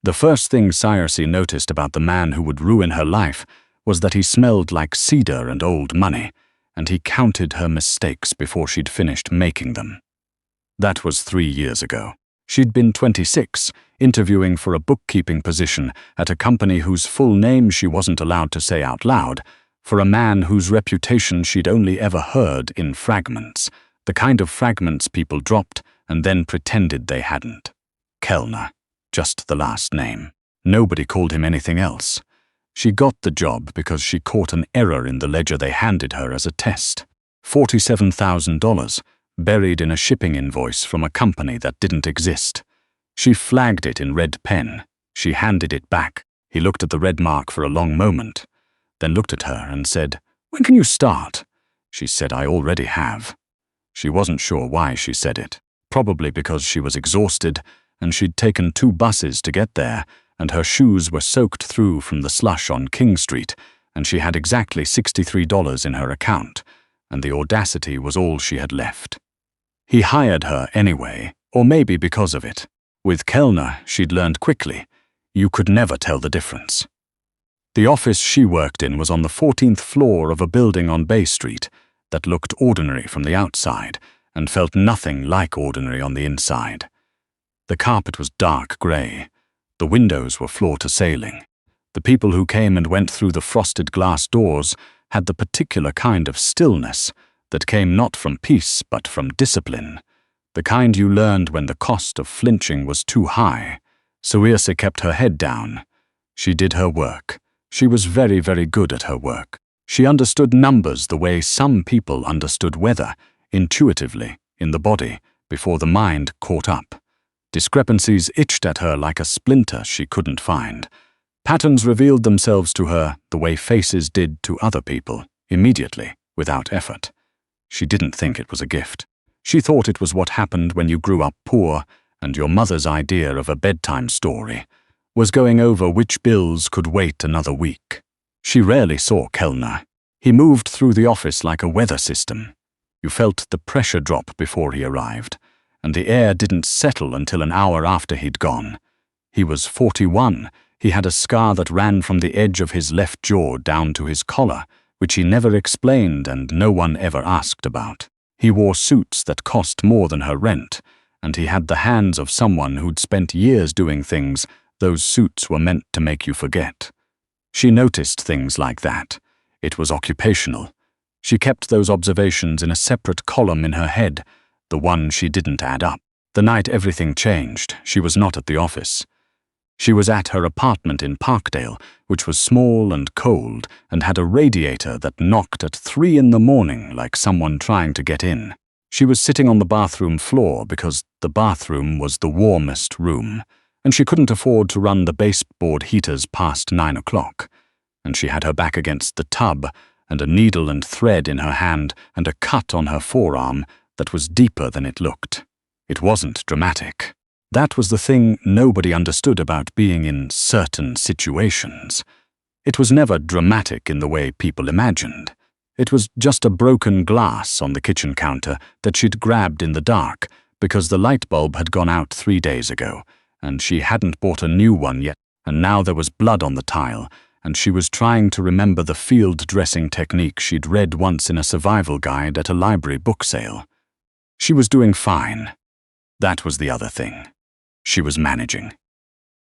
The first thing Saoirse noticed about the man who would ruin her life was that he smelled like cedar and old money, and he counted her mistakes before she'd finished making them. That was 3 years ago. She'd been 26, interviewing for a bookkeeping position at a company whose full name she wasn't allowed to say out loud, for a man whose reputation she'd only ever heard in fragments, the kind of fragments people dropped and then pretended they hadn't. Kellner, just the last name. Nobody called him anything else. She got the job because she caught an error in the ledger they handed her as a test. $47,000, buried in a shipping invoice from a company that didn't exist. She flagged it in red pen. She handed it back. He looked at the red mark for a long moment, then looked at her and said, "When can you start?" She said, "I already have." She wasn't sure why she said it. Probably because she was exhausted, and she'd taken 2 buses to get there, and her shoes were soaked through from the slush on King Street, and she had exactly $63 in her account, and the audacity was all she had left. He hired her anyway, or maybe because of it. With Kellner, she'd learned quickly, you could never tell the difference. The office she worked in was on the 14th floor of a building on Bay Street that looked ordinary from the outside and felt nothing like ordinary on the inside. The carpet was dark grey. The windows were floor-to-ceiling. The people who came and went through the frosted glass doors had the particular kind of stillness that came not from peace but from discipline, the kind you learned when the cost of flinching was too high. Saoirse kept her head down. She did her work. She was very, very good at her work. She understood numbers the way some people understood weather, intuitively, in the body, before the mind caught up. Discrepancies itched at her like a splinter she couldn't find. Patterns revealed themselves to her the way faces did to other people, immediately, without effort. She didn't think it was a gift. She thought it was what happened when you grew up poor, and your mother's idea of a bedtime story was going over which bills could wait another week. She rarely saw Kellner. He moved through the office like a weather system. You felt the pressure drop before he arrived, and the air didn't settle until an hour after he'd gone. He was 41. He had a scar that ran from the edge of his left jaw down to his collar, which he never explained and no one ever asked about. He wore suits that cost more than her rent, and he had the hands of someone who'd spent years doing things those suits were meant to make you forget. She noticed things like that. It was occupational. She kept those observations in a separate column in her head, the one she didn't add up. The night everything changed, she was not at the office. She was at her apartment in Parkdale, which was small and cold and had a radiator that knocked at 3 in the morning like someone trying to get in. She was sitting on the bathroom floor because the bathroom was the warmest room, and she couldn't afford to run the baseboard heaters past 9 o'clock. And she had her back against the tub and a needle and thread in her hand and a cut on her forearm that was deeper than it looked. It wasn't dramatic. That was the thing nobody understood about being in certain situations. It was never dramatic in the way people imagined. It was just a broken glass on the kitchen counter that she'd grabbed in the dark because the light bulb had gone out 3 days ago, and she hadn't bought a new one yet, and now there was blood on the tile, and she was trying to remember the field dressing technique she'd read once in a survival guide at a library book sale. She was doing fine. That was the other thing. She was managing.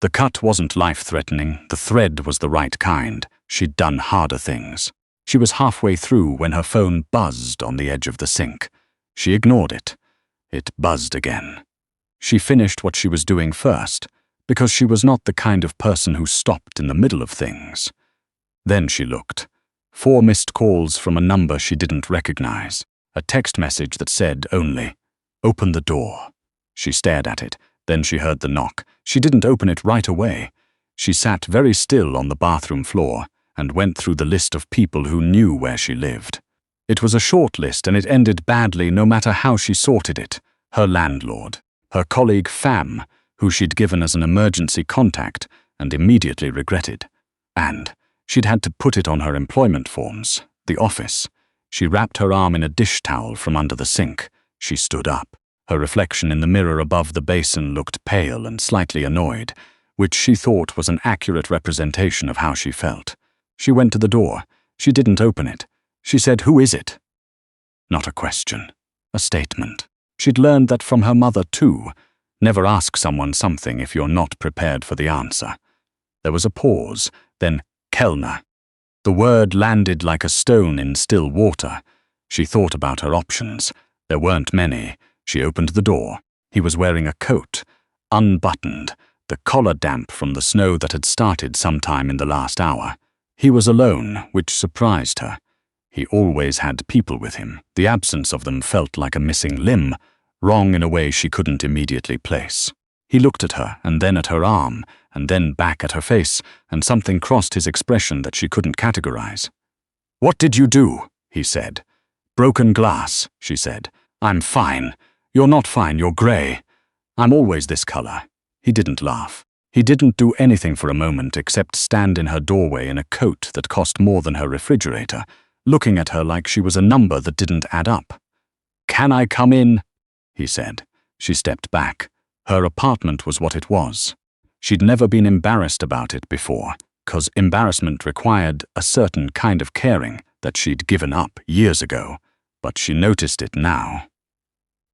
The cut wasn't life-threatening, the thread was the right kind. She'd done harder things. She was halfway through when her phone buzzed on the edge of the sink. She ignored it. It buzzed again. She finished what she was doing first, because she was not the kind of person who stopped in the middle of things. Then she looked. 4 missed calls from a number she didn't recognize. A text message that said only, "Open the door." She stared at it. Then she heard the knock. She didn't open it right away. She sat very still on the bathroom floor and went through the list of people who knew where she lived. It was a short list and it ended badly no matter how she sorted it. Her landlord, her colleague Fam, who she'd given as an emergency contact and immediately regretted. And she'd had to put it on her employment forms, the office. She wrapped her arm in a dish towel from under the sink. She stood up. Her reflection in the mirror above the basin looked pale and slightly annoyed, which she thought was an accurate representation of how she felt. She went to the door. She didn't open it. She said, "Who is it?" Not a question, a statement. She'd learned that from her mother too. Never ask someone something if you're not prepared for the answer. There was a pause, then Kellner. The word landed like a stone in still water. She thought about her options. There weren't many. She opened the door. He was wearing a coat, unbuttoned, the collar damp from the snow that had started sometime in the last hour. He was alone, which surprised her. He always had people with him. The absence of them felt like a missing limb, wrong in a way she couldn't immediately place. He looked at her, and then at her arm, and then back at her face, and something crossed his expression that she couldn't categorize. "What did you do?" he said. "Broken glass," she said. "I'm fine. You're not fine, you're grey. I'm always this color." He didn't laugh. He didn't do anything for a moment except stand in her doorway in a coat that cost more than her refrigerator, looking at her like she was a number that didn't add up. "Can I come in?" he said. She stepped back. Her apartment was what it was. She'd never been embarrassed about it before, 'cause embarrassment required a certain kind of caring that she'd given up years ago, but she noticed it now.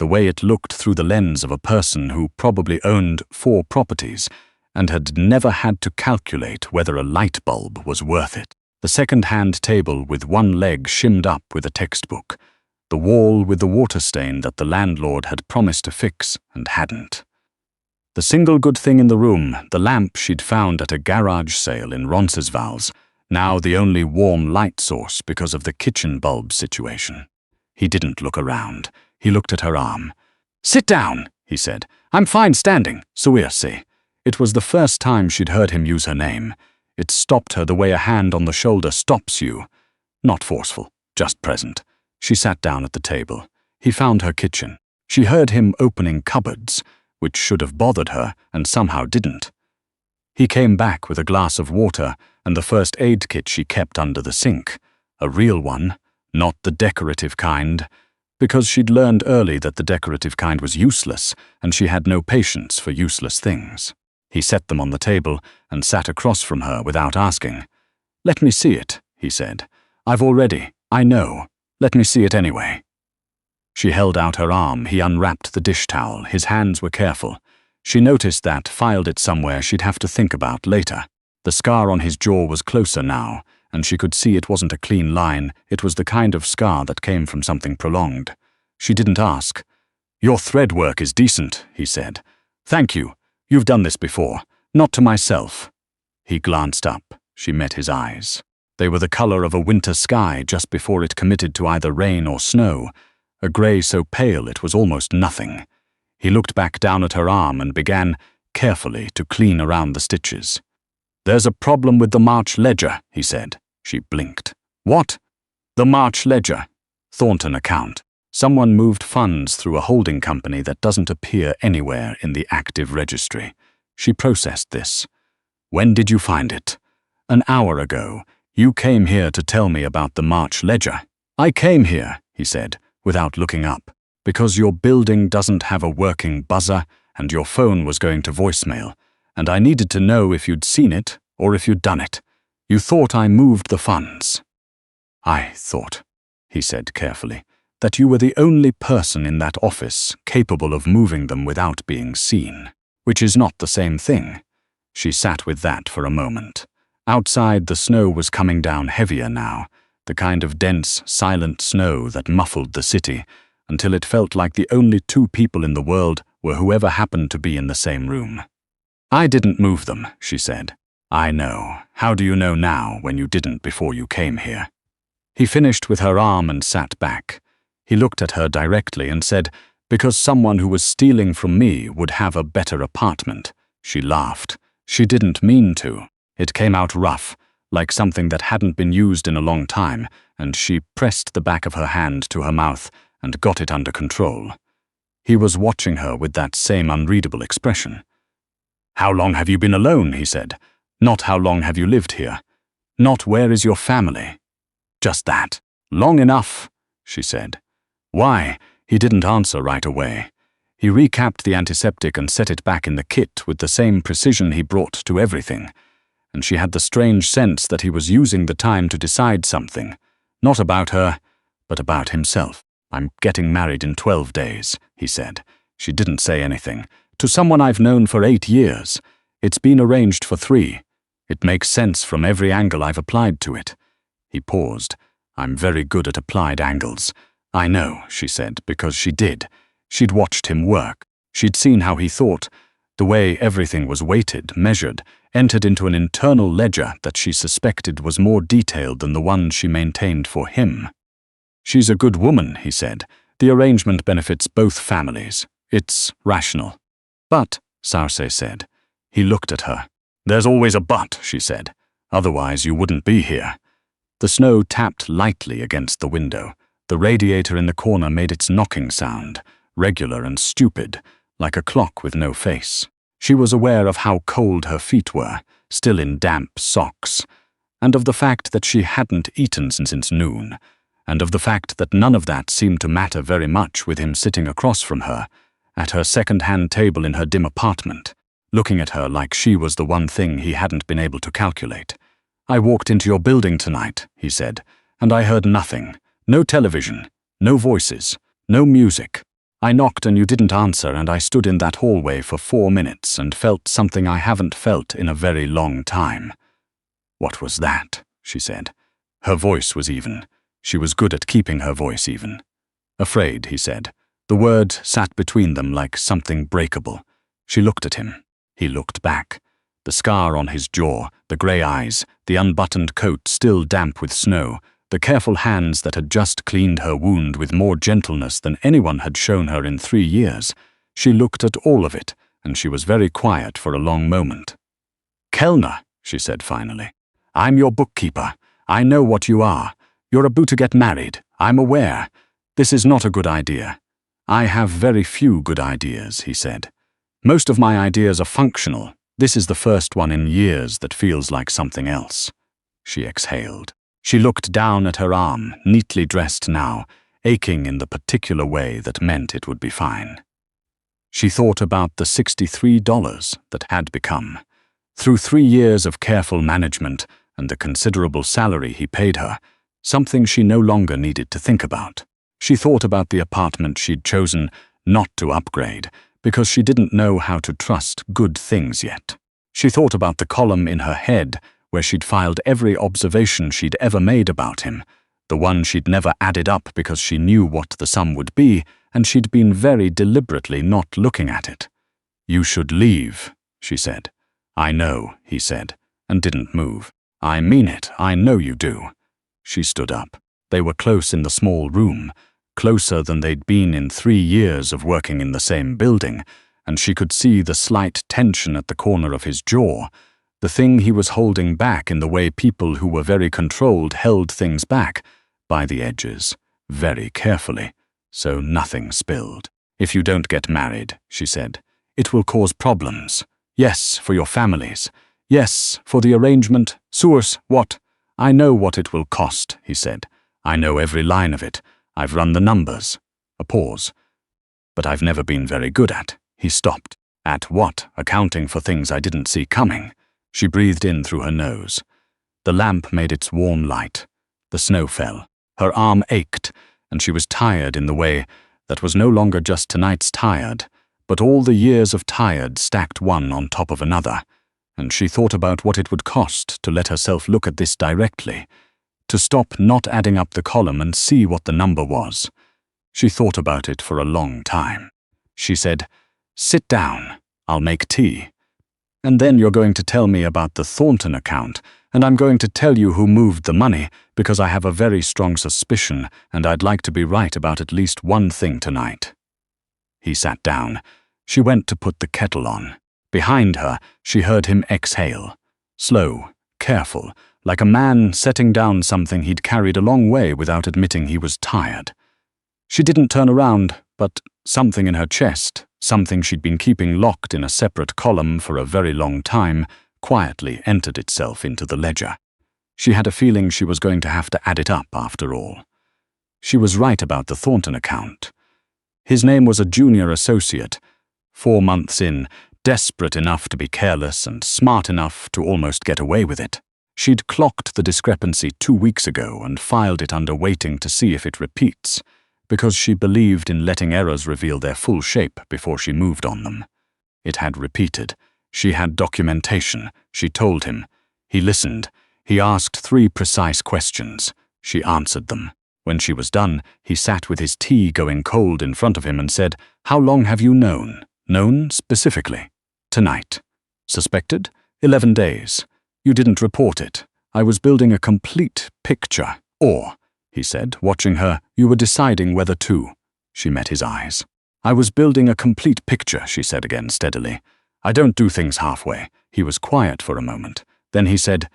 The way it looked through the lens of a person who probably owned 4 properties and had never had to calculate whether a light bulb was worth it. The second-hand table with one leg shimmed up with a textbook. The wall with the water stain that the landlord had promised to fix and hadn't. The single good thing in the room, the lamp she'd found at a garage sale in Roncesvalles, now the only warm light source because of the kitchen bulb situation. He didn't look around. He looked at her arm. "Sit down," he said. "I'm fine standing, Saoirse." It was the first time she'd heard him use her name. It stopped her the way a hand on the shoulder stops you. Not forceful, just present. She sat down at the table. He found her kitchen. She heard him opening cupboards, which should have bothered her and somehow didn't. He came back with a glass of water and the first aid kit she kept under the sink. A real one, not the decorative kind, because she'd learned early that the decorative kind was useless and she had no patience for useless things. He set them on the table and sat across from her without asking. "Let me see it," he said. I know. Let me see it anyway." She held out her arm. He unwrapped the dish towel. His hands were careful. She noticed that, filed it somewhere she'd have to think about later. The scar on his jaw was closer now, and she could see it wasn't a clean line. It was the kind of scar that came from something prolonged. She didn't ask. "Your thread work is decent," he said. "Thank you. You've done this before. Not to myself." He glanced up. She met his eyes. They were the color of a winter sky just before it committed to either rain or snow, a grey so pale it was almost nothing. He looked back down at her arm and began, carefully, to clean around the stitches. "There's a problem with the March ledger," he said. She blinked. "What?" "The March ledger. Thornton account. Someone moved funds through a holding company that doesn't appear anywhere in the active registry." She processed this. "When did you find it?" "An hour ago. You came here to tell me about the March ledger." "I came here," he said, without looking up, "because your building doesn't have a working buzzer and your phone was going to voicemail, and I needed to know if you'd seen it or if you'd done it. You thought I moved the funds." "I thought," he said carefully, "that you were the only person in that office capable of moving them without being seen, which is not the same thing." She sat with that for a moment. Outside, the snow was coming down heavier now, the kind of dense, silent snow that muffled the city, until it felt like the only 2 people in the world were whoever happened to be in the same room. "I didn't move them," she said. "I know. How do you know now when you didn't before you came here?" He finished with her arm and sat back. He looked at her directly and said, "Because someone who was stealing from me would have a better apartment." She laughed. She didn't mean to. It came out rough, like something that hadn't been used in a long time, and she pressed the back of her hand to her mouth and got it under control. He was watching her with that same unreadable expression. "How long have you been alone?" he said. "Not how long have you lived here. Not where is your family. Just that." "Long enough," she said. "Why?" He didn't answer right away. He recapped the antiseptic and set it back in the kit with the same precision he brought to everything, and she had the strange sense that he was using the time to decide something, not about her, but about himself. "I'm getting married in 12 days, he said. She didn't say anything. "To someone I've known for 8 years. It's been arranged for 3. It makes sense from every angle I've applied to it." He paused. "I'm very good at applied angles." "I know," she said, because she did. She'd watched him work. She'd seen how he thought. The way everything was weighted, measured, entered into an internal ledger that she suspected was more detailed than the one she maintained for him. "She's a good woman," he said. "The arrangement benefits both families. It's rational." "But," Saoirse said. He looked at her. "There's always a but," she said. "Otherwise you wouldn't be here." The snow tapped lightly against the window. The radiator in the corner made its knocking sound, regular and stupid, like a clock with no face. She was aware of how cold her feet were, still in damp socks, and of the fact that she hadn't eaten since noon, and of the fact that none of that seemed to matter very much with him sitting across from her, at her second-hand table in her dim apartment, looking at her like she was the one thing he hadn't been able to calculate. "I walked into your building tonight," he said, "and I heard nothing. No television, no voices, no music. I knocked and you didn't answer, and I stood in that hallway for 4 minutes and felt something I haven't felt in a very long time." "What was that?" she said. Her voice was even. She was good at keeping her voice even. "Afraid," he said. The word sat between them like something breakable. She looked at him. He looked back. The scar on his jaw, the grey eyes, the unbuttoned coat still damp with snow, the careful hands that had just cleaned her wound with more gentleness than anyone had shown her in 3 years. She looked at all of it, and she was very quiet for a long moment. "Kellner," she said finally. "I'm your bookkeeper. I know what you are. You're about to get married. I'm aware. This is not a good idea." "I have very few good ideas," he said. "Most of my ideas are functional. This is the first one in years that feels like something else." She exhaled. She looked down at her arm, neatly dressed now, aching in the particular way that meant it would be fine. She thought about the $63 that had become. Through 3 years of careful management and the considerable salary he paid her, something she no longer needed to think about. She thought about the apartment she'd chosen not to upgrade because she didn't know how to trust good things yet. She thought about the column in her head where she'd filed every observation she'd ever made about him, the one she'd never added up because she knew what the sum would be, and she'd been very deliberately not looking at it. "You should leave," she said. "I know," he said, and didn't move. "I mean it, I know you do." She stood up. They were close in the small room, closer than they'd been in 3 years of working in the same building, and she could see the slight tension at the corner of his jaw, the thing he was holding back in the way people who were very controlled held things back, by the edges, very carefully, so nothing spilled. "If you don't get married," she said, "it will cause problems. Yes, for your families. Yes, for the arrangement. Saoirse, what? I know what it will cost," he said. "I know every line of it. I've run the numbers." A pause. "But I've never been very good at." He stopped. "At what? Accounting for things I didn't see coming." She breathed in through her nose. The lamp made its warm light. The snow fell. Her arm ached, and she was tired in the way that was no longer just tonight's tired, but all the years of tired stacked one on top of another, and she thought about what it would cost to let herself look at this directly, to stop not adding up the column and see what the number was. She thought about it for a long time. She said, "Sit down, I'll make tea. And then you're going to tell me about the Thornton account, and I'm going to tell you who moved the money, because I have a very strong suspicion, and I'd like to be right about at least one thing tonight." He sat down. She went to put the kettle on. Behind her, she heard him exhale. Slow, careful, like a man setting down something he'd carried a long way without admitting he was tired. She didn't turn around, but something in her chest, something she'd been keeping locked in a separate column for a very long time, quietly entered itself into the ledger. She had a feeling she was going to have to add it up after all. She was right about the Thornton account. His name was a junior associate. 4 months in, desperate enough to be careless and smart enough to almost get away with it. She'd clocked the discrepancy 2 weeks ago and filed it under waiting to see if it repeats, because she believed in letting errors reveal their full shape before she moved on them. It had repeated. She had documentation. She told him. He listened. He asked 3 precise questions. She answered them. When she was done, he sat with his tea going cold in front of him and said, "How long have you known? Known specifically?" "Tonight." "Suspected?" 11 days. "You didn't report it. I was building a complete picture." "Or," he said, watching her, "you were deciding whether to." She met his eyes. "I was building a complete picture," she said again steadily. "I don't do things halfway." He was quiet for a moment. Then he said,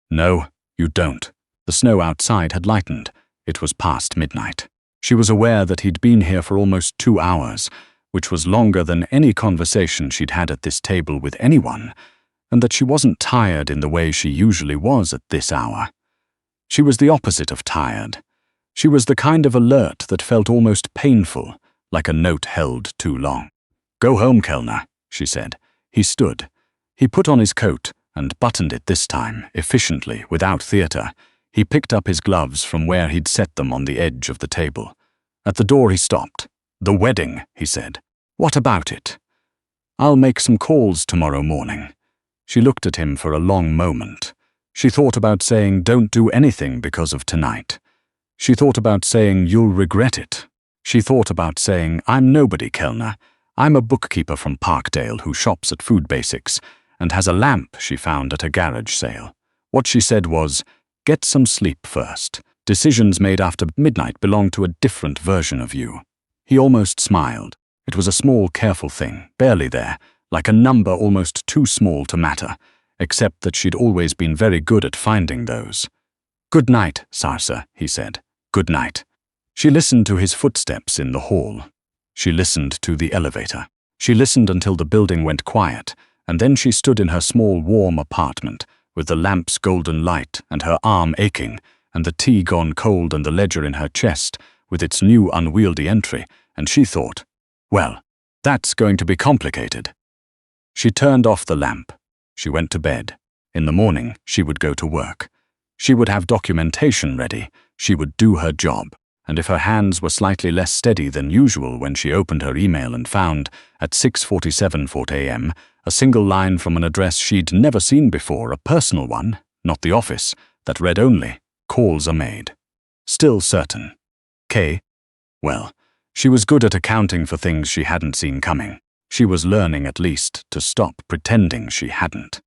"No, you don't." The snow outside had lightened. It was past midnight. She was aware that he'd been here for almost 2 hours, which was longer than any conversation she'd had at this table with anyone, and that she wasn't tired in the way she usually was at this hour. She was the opposite of tired. She was the kind of alert that felt almost painful, like a note held too long. "Go home, Kellner," she said. He stood. He put on his coat and buttoned it this time, efficiently, without theatre. He picked up his gloves from where he'd set them on the edge of the table. At the door he stopped. "The wedding," he said. "What about it?" "I'll make some calls tomorrow morning." She looked at him for a long moment. She thought about saying, "Don't do anything because of tonight." She thought about saying, "You'll regret it." She thought about saying, "I'm nobody, Kellner. I'm a bookkeeper from Parkdale who shops at Food Basics and has a lamp she found at a garage sale." What she said was, "Get some sleep first. Decisions made after midnight belong to a different version of you." He almost smiled. It was a small, careful thing, barely there, like a number almost too small to matter, except that she'd always been very good at finding those. "Good night, Saoirse," he said. "Good night." She listened to his footsteps in the hall. She listened to the elevator. She listened until the building went quiet, and then she stood in her small, warm apartment, with the lamp's golden light and her arm aching, and the tea gone cold and the ledger in her chest, with its new unwieldy entry, and she thought, "Well, that's going to be complicated." She turned off the lamp. She went to bed. In the morning, she would go to work. She would have documentation ready. She would do her job. And if her hands were slightly less steady than usual when she opened her email and found, at 6:47 a.m., a single line from an address she'd never seen before, a personal one, not the office, that read only, "Calls are made." Still certain. K. Well, she was good at accounting for things she hadn't seen coming. She was learning, at least, to stop pretending she hadn't.